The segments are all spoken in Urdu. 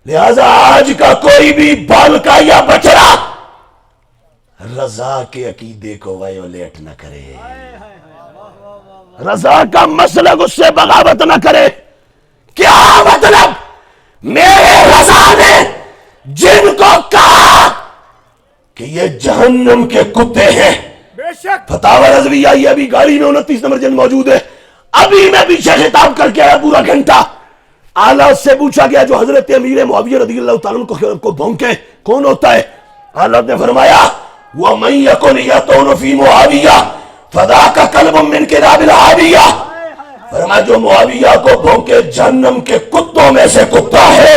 لہذا آج کا کوئی بھی بال کا یا بچڑا رضا کے عقیدے کو وایولیٹ نہ کرے، رضا کا مسلک اس سے بغاوت نہ کرے۔ کیا مطلب؟ میرے رضا نے جن کو کہا کہ یہ جہنم کے کتے ہیں، فتاوی رضویہ یہ ابھی گاڑی میں 29 نمبر جلد موجود ہے، ابھی میں پیچھے خطاب کر کے آیا پورا گھنٹہ۔ اعلیٰ سے پوچھا گیا جو حضرت امیر معاویہ رضی اللہ تعالیٰ عنہ کو بھونکے کون ہوتا ہے؟ اعلیٰ نے فرمایا وَمَن يَكُنْ يَطُونُ فِي مُعَاوِيَّةَ فَذَاكَ كَلْبٌ مِّن كِلَابِ الْعَاوِيَّةِ، فرمایا جو معاویہ کو بھونکے جہنم کے کتوں میں سے کتا ہے۔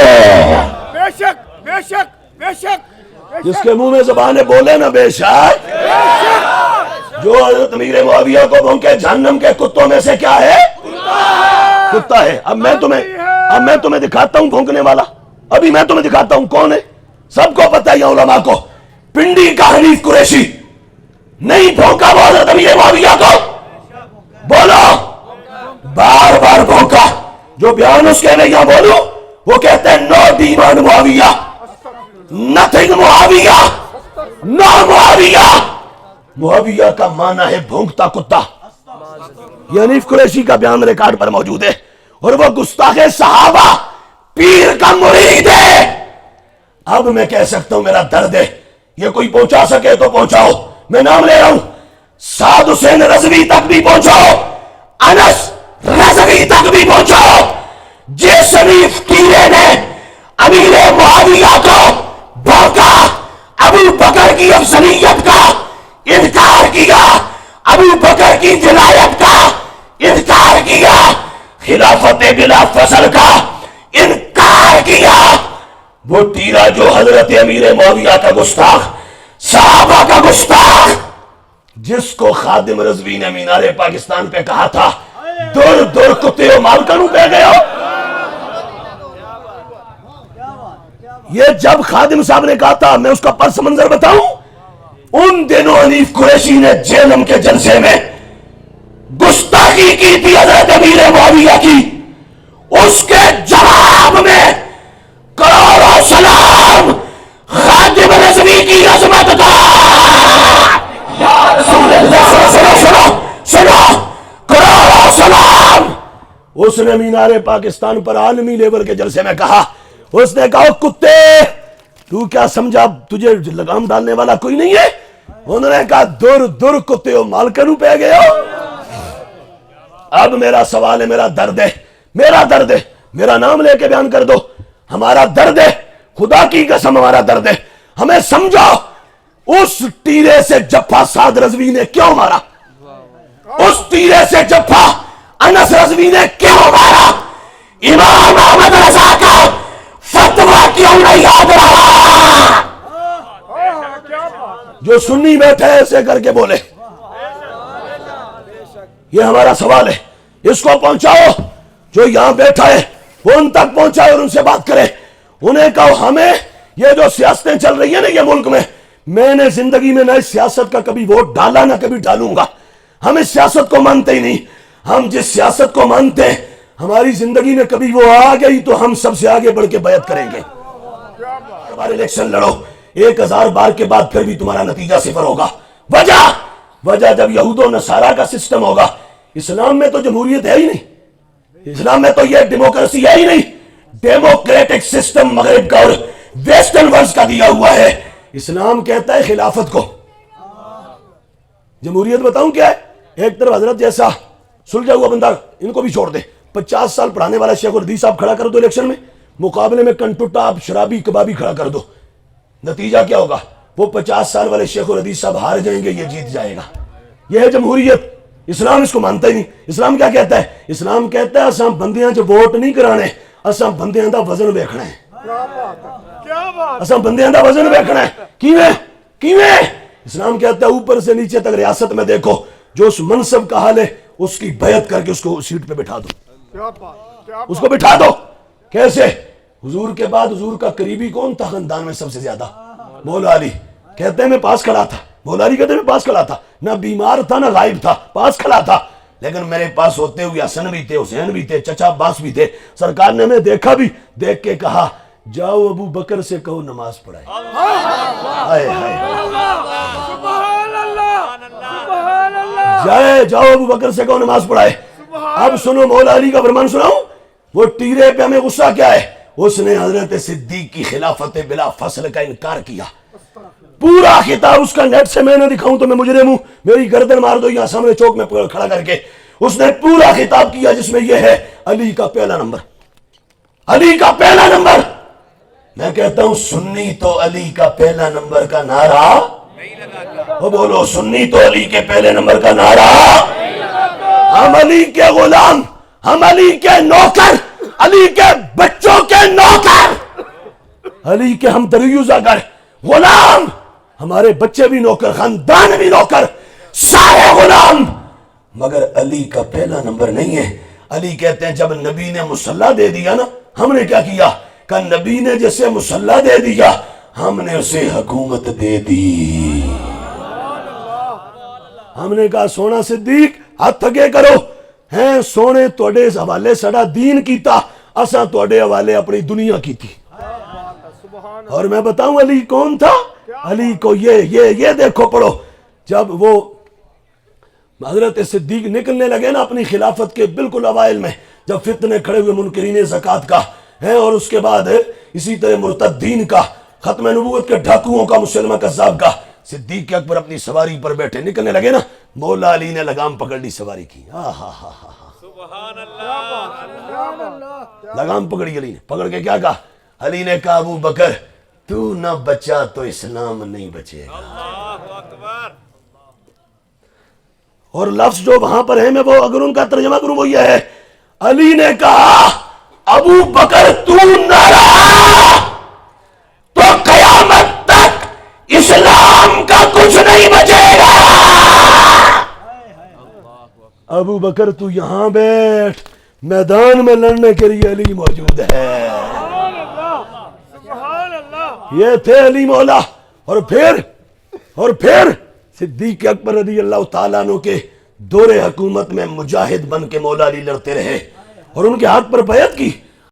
بے شک بے شک بے شک، جس کے منہ میں زبان ہے بولے نا بے شک۔ جو حضرت امیر معاویہ کو بھونکے جہنم کے کتوں میں سے کیا ہے؟ کتا ہے۔ اب میں تمہیں دکھاتا ہوں بھونکنے والا، ابھی میں تمہیں دکھاتا ہوں کون ہے۔ سب کو پتہ ہے یا علماء کو، پنڈی کا حنیف قریشی نہیں بھونکا وہ حضرت امیر معاویہ کو؟ بولو، بار بار بھونکا۔ جو بیان اس کے میں یہاں بولوں وہ کہتے ہیں نو ڈیمانڈ معاویہ، نتھنگ معاویہ، نو معاویہ۔ معاویہ کا معنی ہے بھونکتا کتا۔ یہ حنیف قریشی کا بیان ریکارڈ پر موجود ہے، اور وہ گستاخ صحابہ پیر کا مرید ہے۔ اب میں کہہ سکتا ہوں میرا درد ہے، یہ کوئی پہنچا سکے تو پہنچاؤ، میں نام لے رہا ہوں، سعد حسین رضوی تک بھی پہنچاؤ، انس رضوی تک بھی پہنچاؤ۔ جس حنیف ٹیرے نے امیر معاویہ کو بھونکا، ابو بکر کی افضلیت کا انکار کیا، ابو بکر کی جلالت کا انکار کیا، خلافت بلا فصل کا انکار کیا، وہ تیرا جو حضرت امیر معاویہ کا گستاخ، صحابہ کا گستاخ، جس کو خادم رضوی نے مینار پاکستان پہ کہا تھا دور دور کتے ہو مالکنوں پہ گئے ہو۔ یہ جب خادم صاحب نے کہا تھا، میں اس کا پس منظر بتاؤں، ان دنوں حنیف قریشی نے جہنم کے جلسے میں گستاخی کی تھی حضرت امیر معاویہ کی، اس کے جواب میں کروڑوں سلام خادم رضوی کی عظمت کا۔ سنو کروڑوں سلام۔ اس نے مینار پاکستان پر عالمی لیول کے جلسے میں کہا، اس نے کہا کتے تو کیا سمجھا تجھے لگام ڈالنے والا کوئی نہیں ہے؟ انہوں نے کہا دور دور کتے ہو مالکنوں پہ گئے ہو۔ اب میرا سوال ہے، میرا درد ہے، میرا درد ہے، میرا نام لے کے بیان کر دو، ہمارا درد ہے، خدا کی قسم ہمارا درد ہے۔ ہمیں سمجھاؤ اس تیرے سے جفا سعد رضوی نے کیوں مارا؟ اس تیرے سے جفا انس رضوی نے کیوں مارا؟ امام احمد رضا کا فتویٰ کیوں نہیں یاد رہا؟ جو سنی بیٹھے ایسے کر کے بولے۔ یہ ہمارا سوال ہے، اس کو پہنچاؤ، جو یہاں بیٹھا ہے وہ ان تک پہنچائے اور ان سے بات کرے۔ انہیں کہو ہمیں یہ جو سیاستیں چل رہی ہیں نا یہ ملک میں نے زندگی میں نہ اس سیاست کا کبھی ووٹ ڈالا نہ کبھی ڈالوں گا، ہم اس سیاست کو مانتے ہی نہیں۔ ہم جس سیاست کو مانتے ہیں ہماری زندگی میں کبھی وہ آ گئی تو ہم سب سے آگے بڑھ کے بیعت کریں گے۔ ہمارے الیکشن لڑو 1000 بار کے بعد پھر بھی تمہارا نتیجہ صفر ہوگا۔ وجہ جب یہود و نصارہ کا سسٹم ہوگا۔ اسلام میں تو جمہوریت ہے ہی نہیں، اسلام میں تو یہ ڈیموکریسی ہے ہی نہیں۔ ڈیموکریٹک سسٹم مغرب کا اور ویسٹرن ورلڈ کا دیا ہوا ہے۔ اسلام کہتا ہے خلافت کو، جمہوریت بتاؤں کیا ہے؟ ایک طرف حضرت جیسا سلجھا ہوا بندہ، ان کو بھی چھوڑ دے، 50 سال پڑھانے والا شیخ الحدیث صاحب کھڑا کر دو الیکشن میں، مقابلے میں کنٹوٹا آپ شرابی کبابی کھڑا کر دو، نتیجہ کیا ہوگا؟ وہ 50 سال والے شیخ الحدیث صاحب ہار جائیں گے، یہ جیت جائے گا۔ یہ ہے جمہوریت۔ اسلام اس کو مانتا ہی نہیں۔ اسلام کیا کہتا ہے؟ اسلام کہتا ہے اساں بندیاں جو ووٹ نہیں کرانے، اساں بندیاں دا وزن ویکھنا ہے، اساں بندیاں دا وزن ویکھنا ہے۔ کیویں؟ اسلام کہتا ہے اوپر سے نیچے تک ریاست میں دیکھو، جو اس منصب کا حال ہے اس کی بیعت کر کے اس کو سیٹ پہ بٹھا دو، اس کو بٹھا دو۔ کیسے؟ حضور کے بعد حضور کا قریبی کون تھا خاندان میں سب سے زیادہ؟ مولا علی۔ کہتے ہیں میں پاس کھڑا تھا، مولا علی کہتے ہیں میں پاس کھڑا تھا، نہ بیمار تھا نہ غائب تھا، پاس کھڑا تھا، لیکن میرے پاس ہوتے ہوئے حسن بھی تھے، حسین بھی تھے، چچا عباس بھی تھے۔ سرکار نے ہمیں دیکھا بھی، دیکھ کے کہا جاؤ ابو بکر سے کہو نماز پڑھائے. ہائے ہائے. سبحان اللہ سبحان اللہ. جاؤ ابو بکر سے کہو نماز پڑھائے. اب سنو مولا علی کا فرمان سناؤں. وہ ٹیرے پہ ہمیں غصہ کیا ہے؟ اس نے حضرت صدیق کی خلافت بلا فصل کا انکار کیا. پورا خطاب اس کا نیٹ سے میں نہ دکھاؤں تو میں مجرم ہوں. میری گردن مار دو یہاں سامنے چوک میں کھڑا کر کے. اس نے پورا خطاب کیا جس میں یہ ہے علی کا پہلا نمبر. علی کا پہلا نمبر. میں کہتا ہوں سنی تو علی کا پہلا نمبر کا نعرہ. وہ بولو سنی تو علی کے پہلے نمبر کا نعرہ. ہم علی کے غلام, ہم علی کے نوکر, علی کے بچوں کے نوکر, علی کے ہم دریوزہ گر غلام. ہمارے بچے بھی نوکر, خاندان بھی نوکر, سارے غلام, مگر علی کا پہلا نمبر نہیں ہے. علی کہتے ہیں جب نبی نے مصلی دے دیا نا, ہم نے کیا کیا کہ نبی نے جسے مصلی دے دیا ہم نے اسے حکومت دے دی. ہم نے کہا سونا صدیق ہاتھ تھگے کرو ہیں, سونے توڑے حوالے سڑا دین کیتا, اساں توڑے حوالے اپنی دنیا کی تھی. اور میں بتاؤں علی کون تھا؟ علی کو یہ دیکھو پڑھو. جب وہ حضرت صدیق نکلنے لگے نا اپنی خلافت کے بالکل اوائل میں, جب فتنے کھڑے ہوئے منکرین زکوٰۃ کا ہے, اور اس کے بعد اسی طرح مرتدین کا, ختم نبوت کے ڈھاکوؤں کا, مسلمہ کذاب کا, صدیق اکبر اپنی سواری پر بیٹھے نکلنے لگے نا, مولا علی نے لگام پکڑ لی, سواری کی. سبحان اللہ. لگام پکڑی علی نے, پکڑ کے کیا کہا؟ علی نے کہا ابو بکر تو نہ بچا تو اسلام نہیں بچے گا. اللہ اکبر. اور لفظ جو وہاں پر ہے میں وہ اگر ان کا ترجمہ کروں وہ یہ ہے, علی نے کہا ابو بکر تو نہ رہا تو قیامت تک اسلام کا کچھ نہیں بچے گا. ابو بکر تو یہاں بیٹھ, میدان میں لڑنے کے لیے علی موجود ہے. سبحان اللہ. یہ تھے علی مولا. اور پھر صدیق اکبر رضی اللہ تعالیٰ عنہ کے دور حکومت میں مجاہد بن کے مولا علی لڑتے رہے, اور ان کے ہاتھ پر بیعت کی.